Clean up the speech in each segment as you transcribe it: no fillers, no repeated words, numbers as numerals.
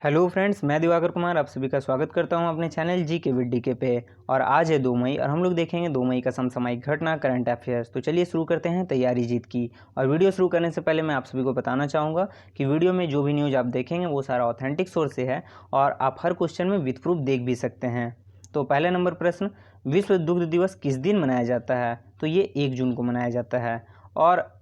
Hello friends, मैं दिवाकर कुमार आप सभी का स्वागत करता हूं अपने चैनल जी के विद डीके पे। और आज है 2 मई और हम लोग देखेंगे 2 मई का समसामयिक घटना करंट अफेयर्स। तो चलिए शुरू करते हैं तैयारी जीत की। और वीडियो शुरू करने से पहले मैं आप सभी को बताना चाहूँगा कि वीडियो में जो भी न्यूज़ आप देखेंगे वो सारा ऑथेंटिक सोर्स से है और आप हर क्वेश्चन में विद प्रूफ देख भी सकते हैं। तो पहले नंबर प्रश्न, विश्व दुग्ध दिवस किस दिन मनाया जाता है? तो ये 1 जून को मनाया जाता है। और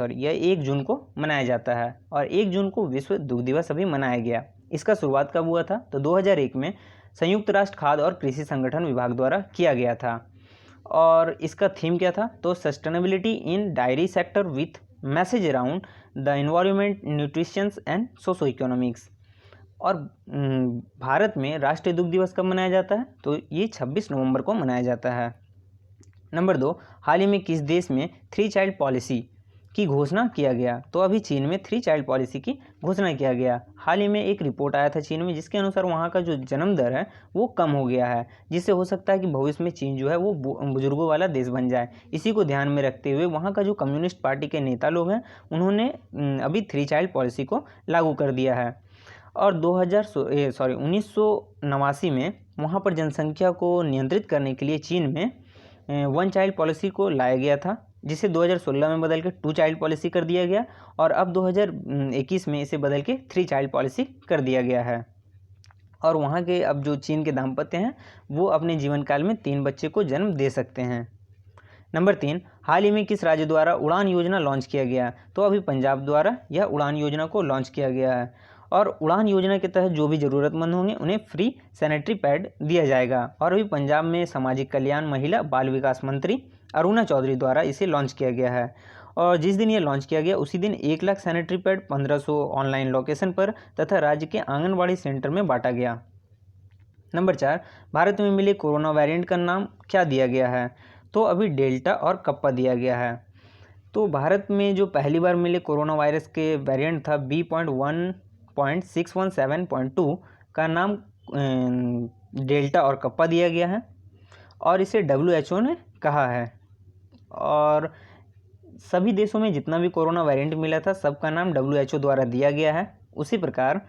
यह 1 जून को मनाया जाता है और 1 जून को विश्व दुग्ध दिवस अभी मनाया गया। इसका शुरुआत कब हुआ था? तो 2001 में संयुक्त राष्ट्र खाद्य और कृषि संगठन विभाग द्वारा किया गया था। और इसका थीम क्या था? तो sustainability in diary sector with message around the environment, nutritions and socio economics. और भारत में राष्ट्रीय दुग्ध दिवस कब मनाया जाता है? तो ये 26 नवंबर को मनाया जाता है। नंबर 2, हाल ही में किस देश में 3 चाइल्ड पॉलिसी की घोषणा किया गया? तो अभी चीन में 3 चाइल्ड पॉलिसी की घोषणा किया गया। हाल ही में एक रिपोर्ट आया था चीन में जिसके अनुसार वहाँ का जो जन्म दर है वो कम हो गया है, जिससे हो सकता है कि भविष्य में चीन जो है वो बुजुर्गों वाला देश बन जाए। इसी को ध्यान में रखते हुए वहाँ का जो कम्युनिस्ट पार्टी के नेता लोग हैं उन्होंने अभी 3 चाइल्ड पॉलिसी को लागू कर दिया है। और 1989 में वहाँ पर जनसंख्या को नियंत्रित करने के लिए चीन में 1 चाइल्ड पॉलिसी को लाया गया था, जिसे 2016 में बदल के 2 चाइल्ड पॉलिसी कर दिया गया और अब 2021 में इसे बदल के 3 चाइल्ड पॉलिसी कर दिया गया है। और वहाँ के अब जो चीन के दाम्पत्य हैं वो अपने जीवन काल में 3 बच्चे को जन्म दे सकते हैं। नंबर 3, हाल ही में किस राज्य द्वारा उड़ान योजना लॉन्च किया गया? तो अभी पंजाब द्वारा यह उड़ान योजना को लॉन्च किया गया है। और उड़ान योजना के तहत जो भी ज़रूरतमंद होंगे उन्हें फ्री सैनिटरी पैड दिया जाएगा। और अभी पंजाब में सामाजिक कल्याण, महिला बाल विकास मंत्री अरुणा चौधरी द्वारा इसे लॉन्च किया गया है। और जिस दिन ये लॉन्च किया गया उसी दिन 1 lakh sanitary pad 1500 online location पर तथा राज्य के आंगनबाड़ी सेंटर में बांटा गया। नंबर 4, भारत में मिले कोरोना वेरिएंट का नाम क्या दिया गया है? तो अभी डेल्टा और कप्पा दिया गया है। तो भारत में जो पहली बार मिले कोरोना वायरस के वेरिएंट था B.1.617.2 का नाम डेल्टा और कप्पा दिया गया है और इसे WHO ने कहा है। और सभी देशों में जितना भी कोरोना वेरिएंट मिला था सबका नाम WHO द्वारा दिया गया है। उसी प्रकार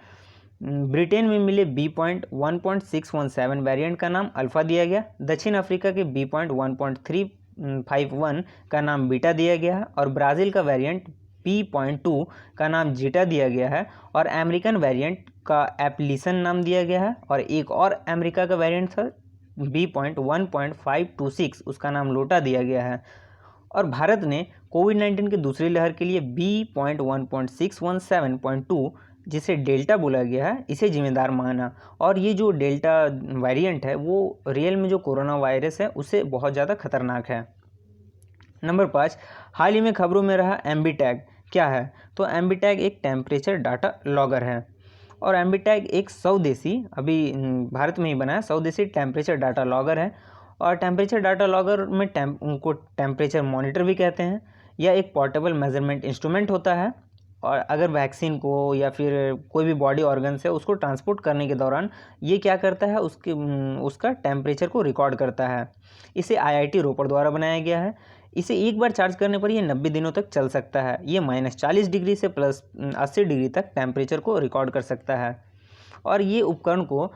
ब्रिटेन में मिले B.1.617 वेरिएंट का नाम अल्फ़ा दिया गया। दक्षिण अफ्रीका के B.1.351 का नाम बीटा दिया गया है और ब्राज़ील का वेरिएंट P.2 का नाम जीटा दिया गया है। और अमेरिकन वेरिएंट का एप्लिसन नाम दिया गया है और एक और अमेरिका का वेरिएंट था B.1.526 उसका नाम लोटा दिया गया है। और भारत ने कोविड-19 की दूसरी लहर के लिए B.1.617.2 जिसे डेल्टा बोला गया है इसे जिम्मेदार माना। और ये जो डेल्टा वेरिएंट है वो रियल में जो कोरोना वायरस है उससे बहुत ज़्यादा खतरनाक है। नंबर 5, हाल ही में खबरों में रहा एमबी टैग क्या है? तो एमबी टैग एक टेम्परेचर डाटा लॉगर है और एमबी टैग एक स्वदेशी अभी भारत में ही बना है स्वदेशी टेम्परेचर डाटा लॉगर है। और टेम्परेचर डाटा लॉगर में उनको टेम्परेचर मॉनिटर भी कहते हैं। यह एक पोर्टेबल मेजरमेंट इंस्ट्रूमेंट होता है और अगर वैक्सीन को या फिर कोई भी बॉडी ऑर्गन्स है उसको ट्रांसपोर्ट करने के दौरान ये क्या करता है उसका टेम्परेचर को रिकॉर्ड करता है। इसे IIT रोपड़ द्वारा बनाया गया है। इसे एक बार चार्ज करने पर ये 90 दिनों तक चल सकता है। ये -40 डिग्री से +80 डिग्री तक टेम्परेचर को रिकॉर्ड कर सकता है। और ये उपकरण को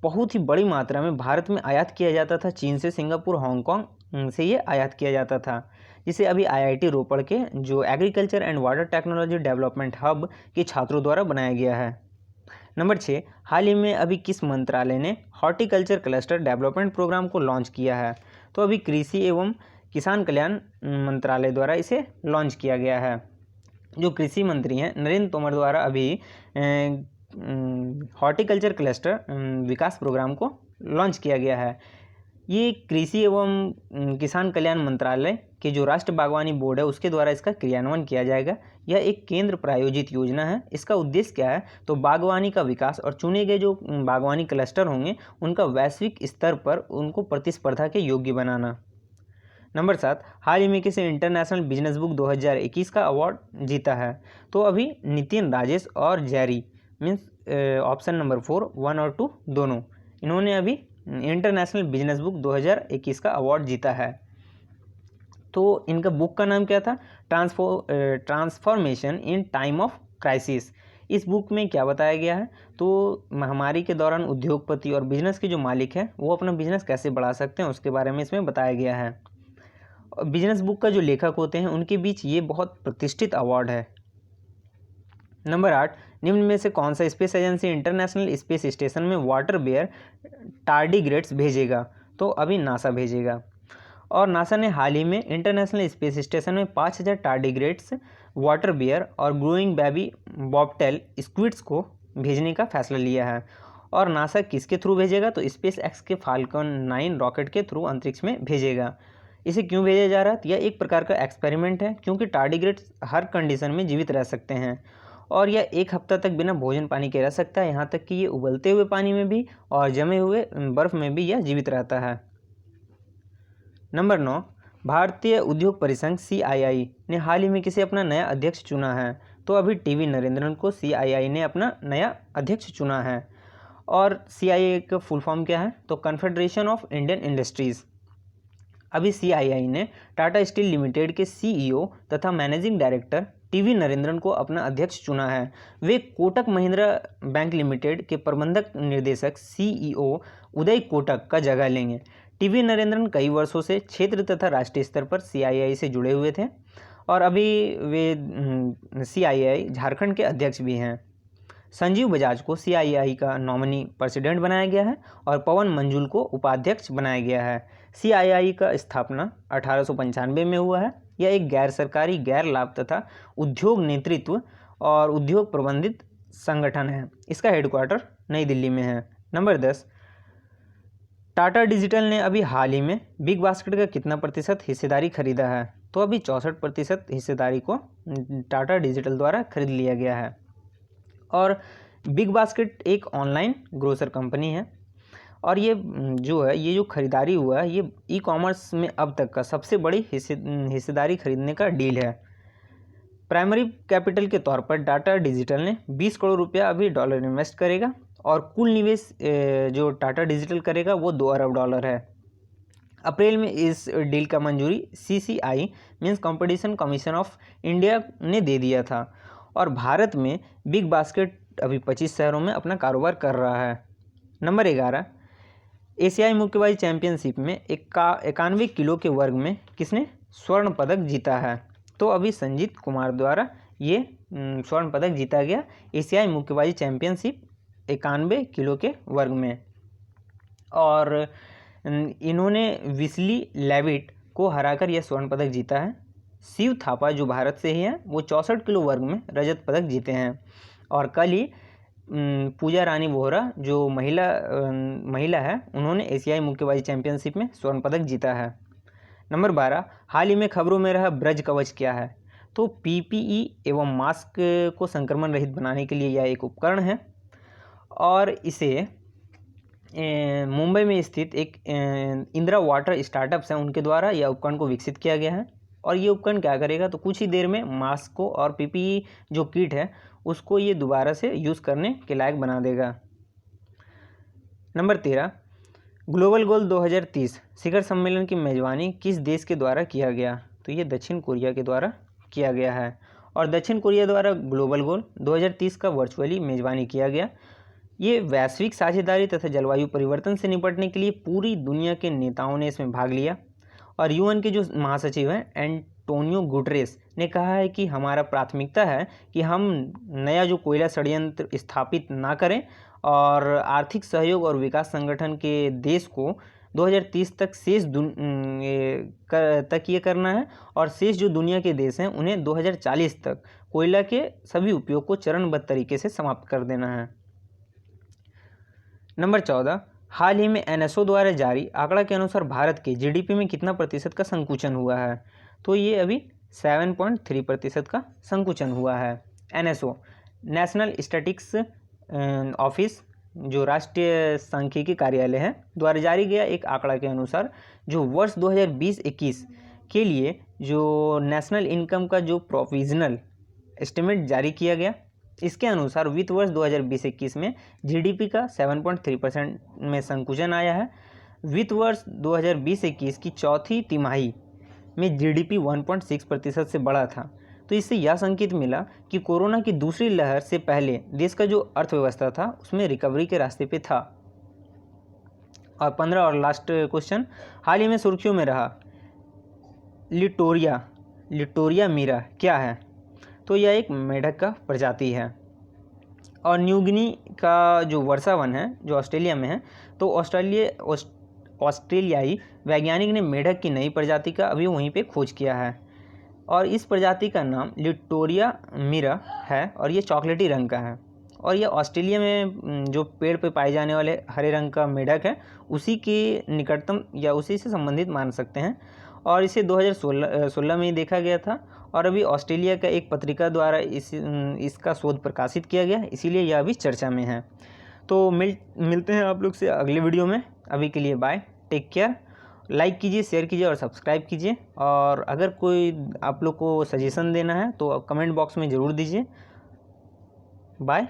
बहुत ही बड़ी मात्रा में भारत में आयात किया जाता था। चीन से, सिंगापुर, हांगकांग से ये आयात किया जाता था, जिसे अभी IIT रोपड़ के जो agriculture and water technology development hub के छात्रों द्वारा बनाया गया है। नंबर 6, हाल ही में अभी किस मंत्रालय ने हॉर्टिकल्चर क्लस्टर डेवलपमेंट प्रोग्राम को लॉन्च किया है? तो अभी कृषि एवं किसान कल्याण मंत्रालय द्वारा इसे लॉन्च किया गया है। जो कृषि मंत्री हैं नरेंद्र तोमर द्वारा अभी हॉर्टिकल्चर क्लस्टर विकास प्रोग्राम को लॉन्च किया गया है। ये कृषि एवं किसान कल्याण मंत्रालय के जो राष्ट्रीय बागवानी बोर्ड है उसके द्वारा इसका क्रियान्वयन किया जाएगा। यह एक केंद्र प्रायोजित योजना है। इसका उद्देश्य क्या है? तो बागवानी का विकास और चुने गए जो बागवानी क्लस्टर होंगे उनका वैश्विक स्तर पर उनको प्रतिस्पर्धा के योग्य बनाना। नंबर 7, हाल ही में किसी इंटरनेशनल बिजनेस बुक 2021 का अवार्ड जीता है? तो अभी नितिन, राजेश और जेरी मीन्स ऑप्शन नंबर 4, 1 और 2 दोनों, इन्होंने अभी इंटरनेशनल बिजनेस बुक 2021 का अवार्ड जीता है। तो इनका बुक का नाम क्या था? Transformation in time of crisis. इस बुक में क्या बताया गया है, तो महामारी के दौरान उद्योगपति और बिजनेस के जो मालिक हैं वो अपना बिजनेस कैसे बढ़ा सकते हैं उसके बारे में इसमें बताया गया है। बिजनेस बुक का जो लेखक होते हैं उनके बीच ये बहुत प्रतिष्ठित अवार्ड है। नंबर 8, निम्न में से कौन सा space agency international space station में वाटर बेयर टार्डिग्रेड्स भेजेगा? तो अभी नासा भेजेगा। और नासा ने हाल ही में इंटरनेशनल स्पेस स्टेशन में 5000 टार्डिग्रेड्स, वाटर बियर और ग्रोइंग बेबी बॉबटेल स्क्विड्स को भेजने का फैसला लिया है। और नासा किसके थ्रू भेजेगा? तो स्पेस एक्स के फाल्कन 9 रॉकेट के थ्रू अंतरिक्ष में भेजेगा। इसे क्यों भेजा जा रहा है? यह एक प्रकार का एक्सपेरिमेंट है, क्योंकि टार्डिग्रेड्स हर कंडीशन में जीवित रह सकते हैं और यह 1 हफ्ता तक बिना भोजन पानी के रह सकता है, यहाँ तक कि ये उबलते हुए पानी में भी और जमे हुए बर्फ़ में भी यह जीवित रहता है। नंबर 9, भारतीय उद्योग परिसंघ CII ने हाल ही में किसे अपना नया अध्यक्ष चुना है? तो अभी TV नरेंद्रन को CII ने अपना नया अध्यक्ष चुना है। और CII का फुल फॉर्म क्या है? तो कन्फेडरेशन ऑफ इंडियन इंडस्ट्रीज़। अभी CII ने टाटा स्टील लिमिटेड के CEO तथा मैनेजिंग डायरेक्टर TV नरेंद्रन को अपना अध्यक्ष चुना है। वे कोटक महिंद्रा बैंक लिमिटेड के प्रबंधक निर्देशक CEO उदय कोटक का जगह लेंगे। TV नरेंद्रन कई वर्षों से क्षेत्र तथा राष्ट्रीय स्तर पर CII से जुड़े हुए थे और अभी वे CII झारखंड के अध्यक्ष भी हैं। संजीव बजाज को CII का नॉमिनी प्रेसिडेंट बनाया गया है और पवन मंजुल को उपाध्यक्ष बनाया गया है। CII का स्थापना 1895 में हुआ है। यह एक गैर सरकारी, गैर लाभ तथा उद्योग नेतृत्व और उद्योग प्रबंधित संगठन है। इसका हेडक्वार्टर नई दिल्ली में है। नंबर 10, टाटा डिजिटल ने अभी हाल ही में बिग बास्केट का कितना प्रतिशत हिस्सेदारी खरीदा है? तो अभी 64% हिस्सेदारी को टाटा डिजिटल द्वारा खरीद लिया गया है। और बिग बास्केट एक ऑनलाइन ग्रोसर कंपनी है और ये जो खरीदारी हुआ है ये ई-कॉमर्स में अब तक का सबसे बड़ी हिस्सेदारी खरीदने का डील है। प्राइमरी कैपिटल के तौर पर टाटा डिजिटल ने 20 करोड़ रुपया अभी डॉलर इन्वेस्ट करेगा और कुल निवेश जो टाटा डिजिटल करेगा वो 2 अरब डॉलर है। अप्रैल में इस डील का मंजूरी CCI means competition commission of India ने दे दिया था और भारत में बिग बास्केट अभी 25 शहरों में अपना कारोबार कर रहा है। नंबर 11, एशियाई मुक्केबाजी चैंपियनशिप में 91 किलो के वर्ग में किसने स्वर्ण पदक जीता है? तो अभी संजीत कुमार द्वारा ये स्वर्ण पदक जीता गया एशियाई मुक्केबाजी चैंपियनशिप 91 किलो के वर्ग में। और इन्होंने विस्ली लेविट को हराकर यह स्वर्ण पदक जीता है। शिव थापा जो भारत से ही हैं वो 64 किलो वर्ग में रजत पदक जीते हैं। और कल ही पूजा रानी बोहरा जो महिला है उन्होंने एशियाई मुक्केबाजी चैंपियनशिप में स्वर्ण पदक जीता है। नंबर 12, हाल ही में खबरों में रहा ब्रज कवच क्या है? तो PPE एवं मास्क को संक्रमण रहित बनाने के लिए यह एक उपकरण है और इसे मुंबई में स्थित एक इंदिरा वाटर स्टार्टअप्स हैं उनके द्वारा यह उपकरण को विकसित किया गया है। और ये उपकरण क्या करेगा? तो कुछ ही देर में मास्क को और PPE जो किट है उसको ये दोबारा से यूज़ करने के लायक बना देगा। नंबर 13, ग्लोबल गोल 2030 शिखर सम्मेलन की मेज़बानी किस देश के द्वारा किया गया? तो ये दक्षिण कोरिया के द्वारा किया गया है और दक्षिण कोरिया द्वारा ग्लोबल गोल 2030 का वर्चुअली मेज़बानी किया गया। ये वैश्विक साझेदारी तथा जलवायु परिवर्तन से निपटने के लिए पूरी दुनिया के नेताओं ने इसमें भाग लिया और UN के जो महासचिव हैं एंटोनियो गुटेरेस ने कहा है कि हमारा प्राथमिकता है कि हम नया जो कोयला षड्यंत्र स्थापित ना करें और आर्थिक सहयोग और विकास संगठन के देश को 2030 तक तक ये करना है और शेष जो दुनिया के देश हैं उन्हें 2040 तक कोयला के सभी उपयोग को चरणबद्ध तरीके से समाप्त कर देना है। नंबर 14, हाल ही में NSO द्वारा जारी आंकड़ा के अनुसार भारत के GDP में कितना प्रतिशत का संकुचन हुआ है? तो ये अभी 7.3% का संकुचन हुआ है। NSO नेशनल स्टैटिस्टिक्स ऑफिस जो राष्ट्रीय सांख्यिकी कार्यालय है द्वारा जारी गया एक आंकड़ा के अनुसार जो वर्ष 2020-21 के लिए जो नेशनल इनकम का जो प्रोविजनल एस्टिमेट जारी किया गया इसके अनुसार वित्त वर्ष 2020-21 में GDP का 7.3% में संकुचन आया है। वित्त वर्ष 2020-21 की चौथी तिमाही में GDP 1.6% से बढ़ा था। तो इससे यह संकेत मिला कि कोरोना की दूसरी लहर से पहले देश का जो अर्थव्यवस्था था उसमें रिकवरी के रास्ते पे था। और 15 और लास्ट क्वेश्चन, हाल ही में सुर्खियों में रहा लिटोरिया मीरा क्या है? तो यह एक मेढक का प्रजाति है। और न्यू गिनी का जो वर्षा वन है जो ऑस्ट्रेलिया में है, तो ऑस्ट्रेलियाई वैज्ञानिक ने मेढक की नई प्रजाति का अभी वहीं पे खोज किया है और इस प्रजाति का नाम लिटोरिया मीरा है और ये चॉकलेटी रंग का है। और ये ऑस्ट्रेलिया में जो पेड़ पे पाए जाने वाले हरे रंग का मेढक है उसी के निकटतम या उसी से संबंधित मान सकते हैं। और इसे 2016 में ही देखा गया था और अभी ऑस्ट्रेलिया का एक पत्रिका द्वारा इसका शोध प्रकाशित किया गया, इसीलिए यह अभी चर्चा में है। तो मिलते हैं आप लोग से अगले वीडियो में। अभी के लिए बाय, टेक केयर। लाइक कीजिए, शेयर कीजिए और सब्सक्राइब कीजिए। और अगर कोई आप लोग को सजेशन देना है तो कमेंट बॉक्स में ज़रूर दीजिए। बाय।